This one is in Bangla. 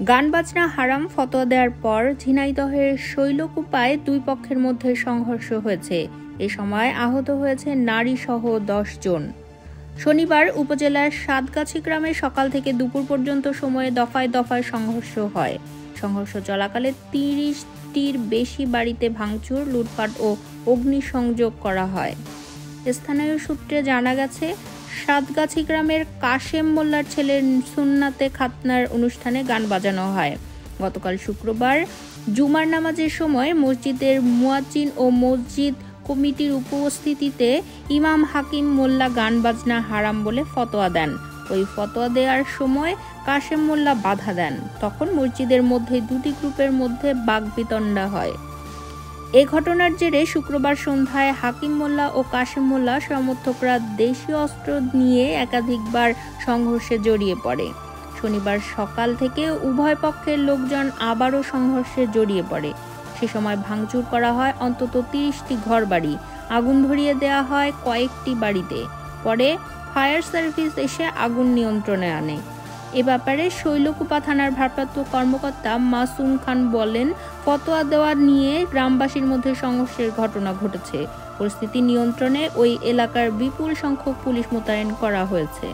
গান বাজনা হারাম ফতোয়া দেওয়ার পর ঝিনাইদহের শৈলকুপায় দুই পক্ষের মধ্যে সংঘর্ষ হয়েছে। এ সময় আহত হয়েছে নারী সহ 10 জন। শনিবার উপজেলার সাতগাছি গ্রামে সকাল থেকে দুপুর পর্যন্ত সময়ে দফায় দফায় সংঘর্ষ হয়। সংঘর্ষ চলাকালে 30টির বেশি বাড়িতে ভাঙচুর, লুটপাট ও অগ্নিসংযোগ করা হয়। স্থানীয় সূত্রে জানা গেছে, সাতগাছি গ্রামের কাশেম মোল্লার ছেলের সুন্নাতে খাতনার অনুষ্ঠানে গান বাজানো হয়। গতকাল শুক্রবার জুমার নামাজের সময় মসজিদের মুয়াজ্জিন ও মসজিদ কমিটির উপস্থিতিতে ইমাম হাকিম মোল্লা গান বাজনা হারাম বলে ফতোয়া দেন। ওই ফতোয়া দেওয়ার সময় কাশেম মোল্লা বাধা দেন। তখন মসজিদের মধ্যে দুটি গ্রুপের মধ্যে বাকবিতণ্ডা হয়। এ ঘটনার জেরে শুক্রবার সন্ধ্যায় হাকিম মোল্লা ও কাশেম মোল্লা সমর্থকরা দেশীয় অস্ত্র নিয়ে একাধিকবার সংঘর্ষে জড়িয়ে পড়ে। শনিবার সকাল থেকে উভয় পক্ষের লোকজন আবারও সংঘর্ষে জড়িয়ে পড়ে। সে সময় ভাঙচুর করা হয় অন্তত 30টি ঘরবাড়ি, আগুন ধরিয়ে দেওয়া হয় কয়েকটি বাড়িতে। পরে ফায়ার সার্ভিস এসে আগুন নিয়ন্ত্রণে আনে। এ ব্যাপারে শৈলকুপা থানার ভারপ্রাপ্ত কর্মকর্তা মাসুম খান বলেন, ফতোয়া দেওয়া নিয়ে গ্রামবাসীর মধ্যে সংঘর্ষের ঘটনা ঘটেছে। পরিস্থিতি নিয়ন্ত্রণে ওই এলাকার বিপুল সংখ্যক পুলিশ মোতায়েন করা হয়েছে।